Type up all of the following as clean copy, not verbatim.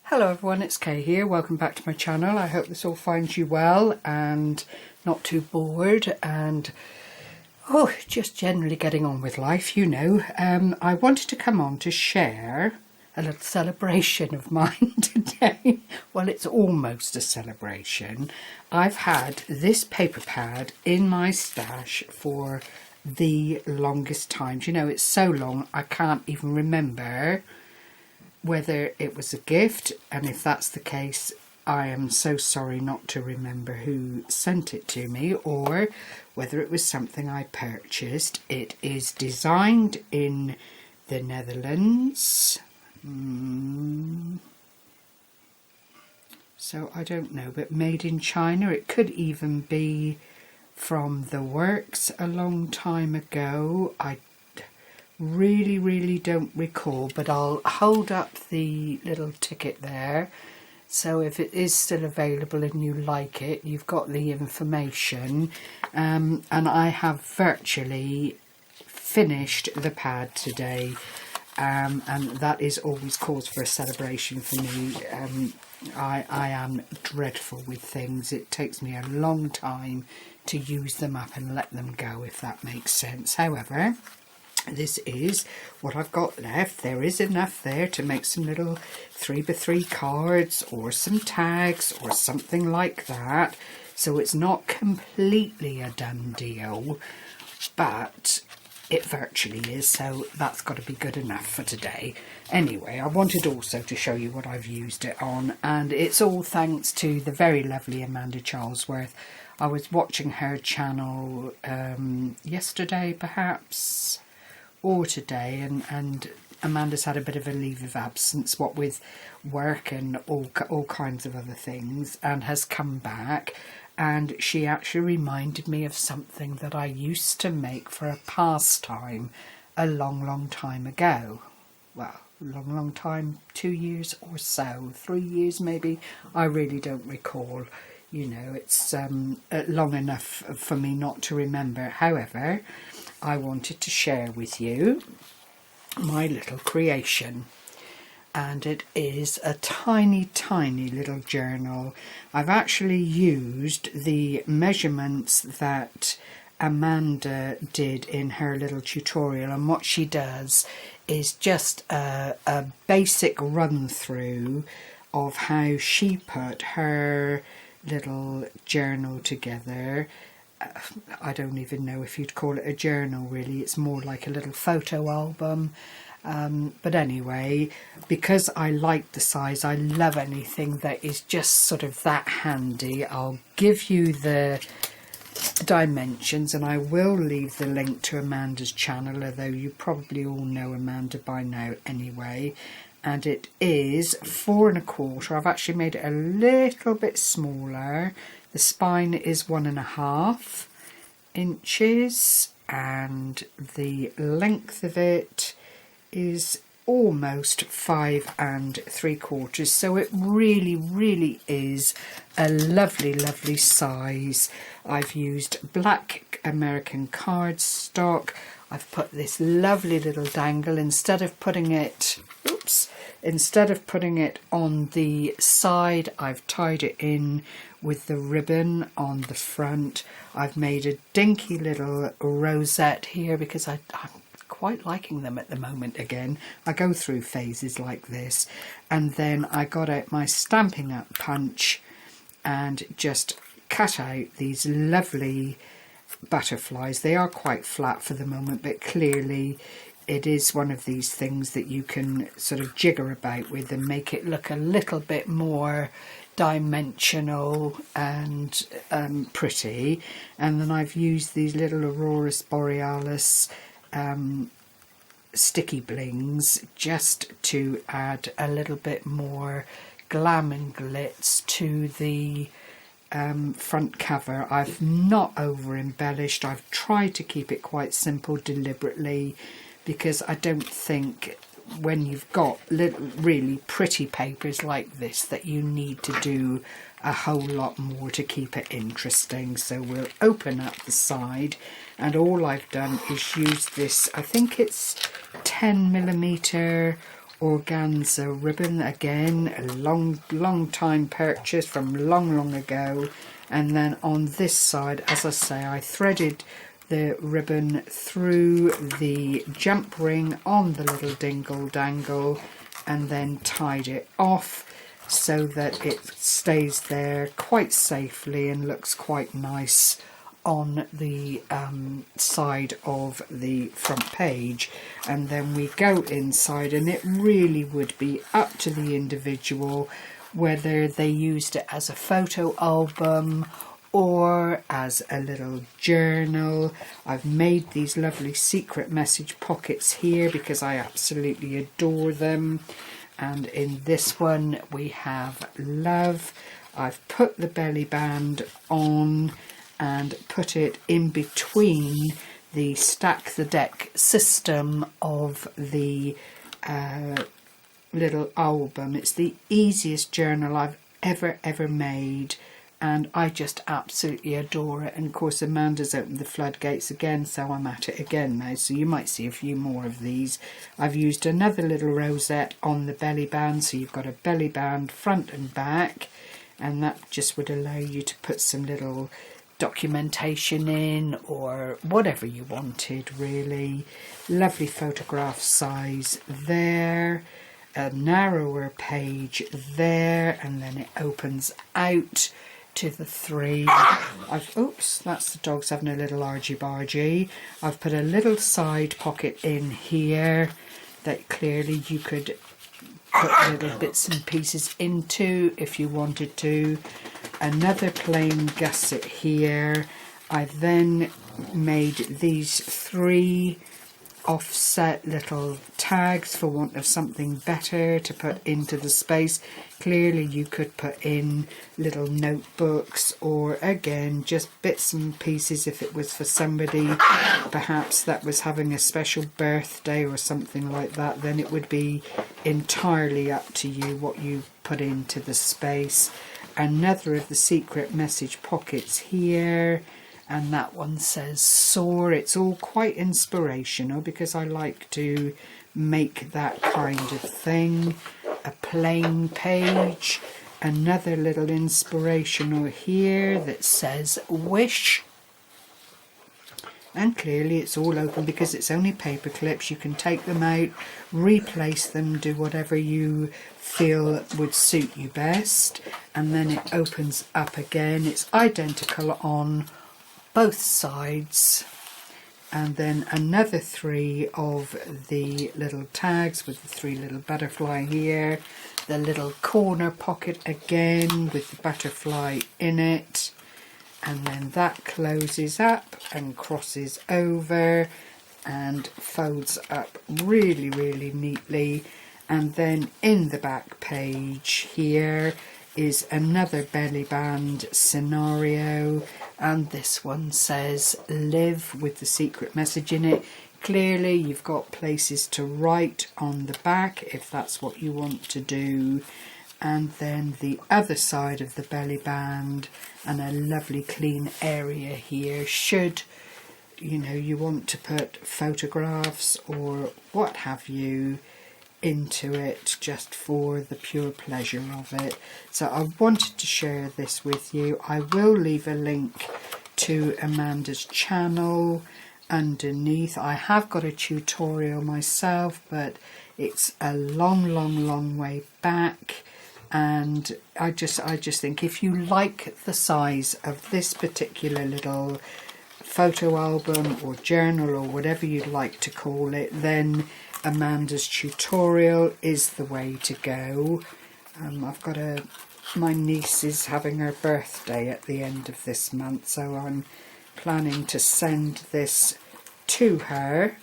Hello everyone, it's Kay here. Welcome back to my channel. I hope this all finds you well and not too bored and just generally getting on with life, you know. I wanted to come on to share a little celebration of mine today. Well, it's almost a celebration. I've had this paper pad in my stash for the longest time. You know, it's so long I can't even remember whether it was a gift, and if that's the case, I am so sorry not to remember who sent it to me, or whether it was something I purchased. It is designed in the Netherlands, so I don't know, but made in China. It could even be from the works a long time ago. I really don't recall, but I'll hold up the little ticket there, so if it is still available and you like it, you've got the information. And I have virtually finished the pad today, and that is always cause for a celebration for me. I am dreadful with things. It takes me a long time to use them up and let them go, if that makes sense. However, this is what I've got left. There is enough there to make some little 3x3 cards or some tags or something like that. So it's not completely a done deal, but it virtually is, so that's got to be good enough for today. Anyway, I wanted also to show you what I've used it on, and it's all thanks to the very lovely Amanda Charlesworth. I was watching her channel yesterday perhaps, or today, and Amanda's had a bit of a leave of absence, what with work and all kinds of other things, and has come back, and she actually reminded me of something that I used to make for a pastime a long time ago. Well, long time, 2 years or so, 3 years maybe, I really don't recall. You know, it's long enough for me not to remember. However, I wanted to share with you my little creation, and it is a tiny little journal. I've actually used the measurements that Amanda did in her little tutorial, and what she does is just a basic run through of how she put her little journal together. I don't even know if you'd call it a journal really, it's more like a little photo album, but anyway, because I like the size, I love anything that is just sort of that handy. I'll give you the dimensions, and I will leave the link to Amanda's channel, although you probably all know Amanda by now anyway. And it is 4 1/4. I've actually made it a little bit smaller. The spine is 1.5 inches, and the length of it is almost 5 3/4. So it really is a lovely size. I've used black American cardstock. I've put this lovely little dangle, instead of putting it on the side, I've tied it in with the ribbon on the front. I've made a dinky little rosette here because I'm quite liking them at the moment again. I go through phases like this. And then I got out my Stampin' Up punch and just cut out these lovely butterflies. They are quite flat for the moment, but clearly it is one of these things that you can sort of jigger about with and make it look a little bit more dimensional and pretty. And then I've used these little Aurora Borealis sticky blings just to add a little bit more glam and glitz to the front cover. I've not over embellished. I've tried to keep it quite simple deliberately, because I don't think when you've got little really pretty papers like this that you need to do a whole lot more to keep it interesting. So we'll open up the side, and all I've done is use this, I think it's 10mm organza ribbon, again a long time purchase from long ago. And then on this side, as I say, I threaded the ribbon through the jump ring on the little dingle dangle and then tied it off so that it stays there quite safely and looks quite nice on the side of the front page. And then we go inside, and it really would be up to the individual whether they used it as a photo album or as a little journal. I've made these lovely secret message pockets here because I absolutely adore them. And in this one we have love. I've put the belly band on and put it in between the stack the deck system of the little album. It's the easiest journal I've ever made, and I just absolutely adore it. And of course Amanda's opened the floodgates again, so I'm at it again now, so you might see a few more of these. I've used another little rosette on the belly band, so you've got a belly band front and back, and that just would allow you to put some little documentation in or whatever you wanted really. Lovely photograph size there, a narrower page there, and then it opens out to the three. Oops, that's the dogs having a little argy-bargy. I've put a little side pocket in here that clearly you could put little bits and pieces into if you wanted to. Another plain gusset here. I then made these three offset little tags for want of something better to put into the space. Clearly you could put in little notebooks, or again just bits and pieces if it was for somebody perhaps that was having a special birthday or something like that. Then it would be entirely up to you what you put into the space. Another of the secret message pockets here, and that one says soar. It's all quite inspirational because I like to make that kind of thing. A plain page, another little inspirational here that says wish, and clearly it's all open because it's only paper clips. You can take them out, replace them, do whatever you feel would suit you best. And then it opens up again. It's identical on both sides. And then another three of the little tags with the three little butterfly here. The little corner pocket again with the butterfly in it. And then that closes up and crosses over and folds up really neatly. And then in the back page here is another belly band scenario, and this one says live with the secret message in it. Clearly you've got places to write on the back if that's what you want to do. And then the other side of the belly band, and a lovely clean area here should you want to put photographs or what have you into it, just for the pure pleasure of it. So I wanted to share this with you. I will leave a link to Amanda's channel underneath. I have got a tutorial myself, but it's a long way back, and I just think if you like the size of this particular little photo album or journal or whatever you'd like to call it, then Amanda's tutorial is the way to go. I've got my niece is having her birthday at the end of this month, so I'm planning to send this to her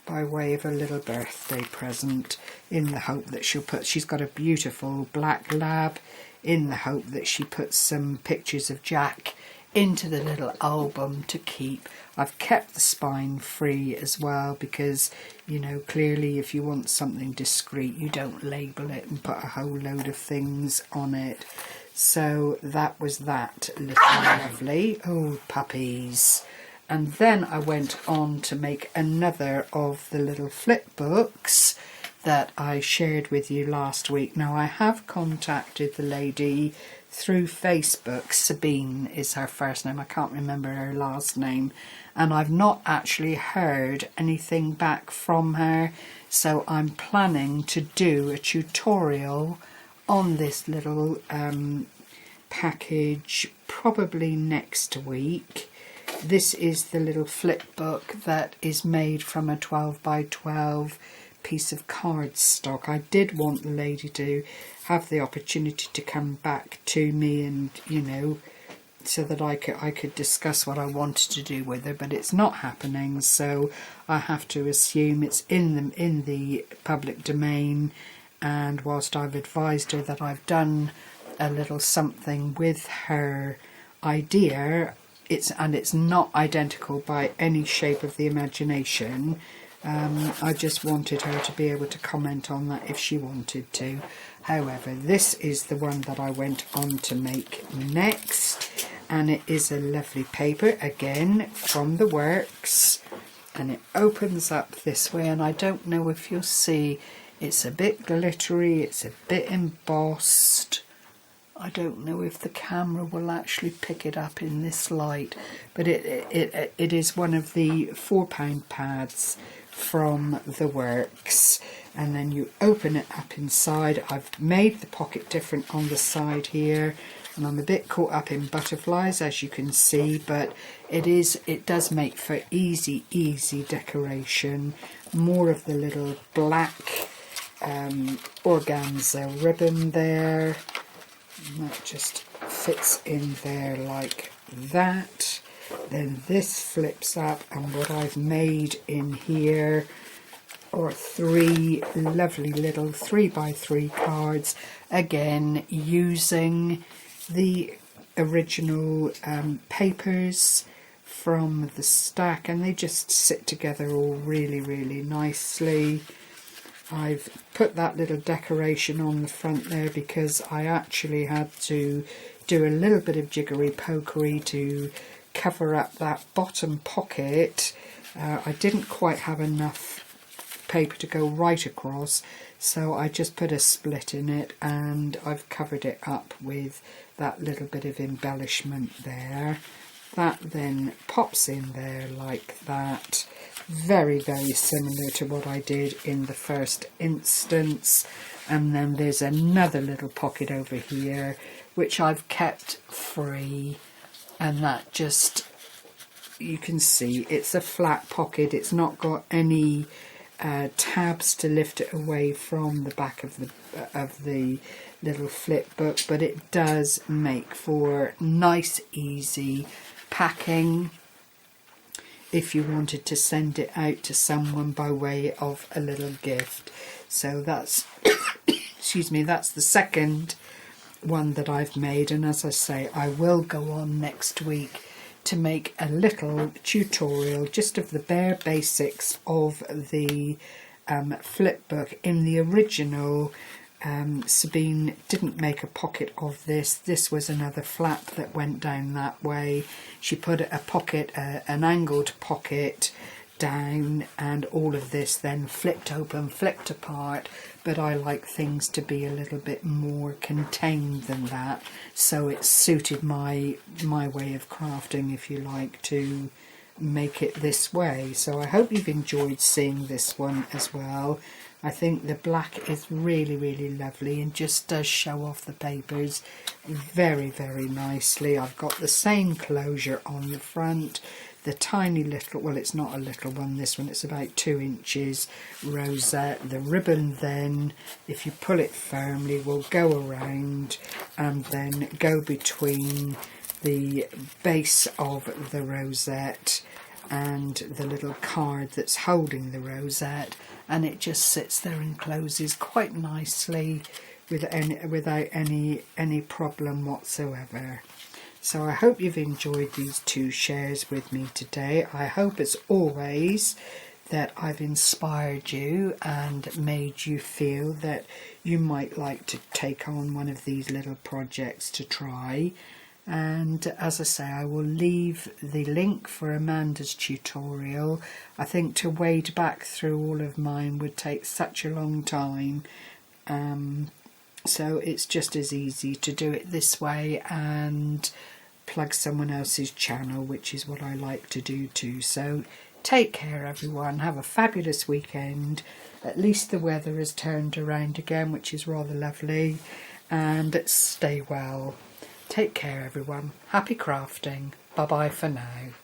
by way of a little birthday present, in the hope that she's got a beautiful black lab, in the hope that she puts some pictures of Jack into the little album to keep. I've kept the spine free as well because, clearly if you want something discreet, you don't label it and put a whole load of things on it. So that was that little lovely. Oh, puppies. And then I went on to make another of the little flip books that I shared with you last week. Now, I have contacted the lady through Facebook. Sabine is her first name. I can't remember her last name. And I've not actually heard anything back from her. So I'm planning to do a tutorial on this little package probably next week. This is the little flip book that is made from a 12 by 12 piece of cardstock. I did want the lady to have the opportunity to come back to me and, you know, so that I could discuss what I wanted to do with her, but it's not happening, so I have to assume it's in the public domain. And whilst I've advised her that I've done a little something with her idea, it's not identical by any shape of the imagination. I just wanted her to be able to comment on that if she wanted to. However, this is the one that I went on to make next, and it is a lovely paper, again from the works, and it opens up this way, and I don't know if you'll see, it's a bit glittery, it's a bit embossed. I don't know if the camera will actually pick it up in this light, but it is one of the £4 pads from the works, and then you open it up inside. I've made the pocket different on the side here, and I'm a bit caught up in butterflies, as you can see, but it does make for easy decoration. More of the little black organza ribbon there. And that just fits in there like that. Then this flips up, and what I've made in here are 3 lovely little 3x3 cards, again using the original papers from the stack, and they just sit together all really nicely. I've put that little decoration on the front there because I actually had to do a little bit of jiggery pokery to cover up that bottom pocket. I didn't quite have enough paper to go right across, so I just put a split in it, and I've covered it up with that little bit of embellishment there. That then pops in there like that. Very similar to what I did in the first instance. And then there's another little pocket over here which I've kept free, and that just, you can see it's a flat pocket. It's not got any tabs to lift it away from the back of the little flip book, but it does make for nice easy packing if you wanted to send it out to someone by way of a little gift. So that's excuse me, that's the second one that I've made, and as I say, I will go on next week to make a little tutorial just of the bare basics of the flip book. In the original, Sabine didn't make a pocket of this. This was another flap that went down that way. She put a pocket, an angled pocket down, and all of this then flipped open, flipped apart, but I like things to be a little bit more contained than that, so it suited my way of crafting, if you like, to make it this way. So I hope you've enjoyed seeing this one as well. I think the black is really lovely and just does show off the papers very nicely. I've got the same closure on the front, the tiny little, well, it's not a little one, this one, it's about 2 inches rosette. The ribbon then, if you pull it firmly, will go around and then go between the base of the rosette and the little card that's holding the rosette, and it just sits there and closes quite nicely without any problem whatsoever. So I hope you've enjoyed these 2 shares with me today. I hope as always that I've inspired you and made you feel that you might like to take on one of these little projects to try. And as I say, I will leave the link for Amanda's tutorial. I think to wade back through all of mine would take such a long time. So it's just as easy to do it this way and plug someone else's channel, which is what I like to do too. So take care everyone, have a fabulous weekend. At least the weather has turned around again, which is rather lovely, and stay well. Take care everyone, happy crafting, bye bye for now.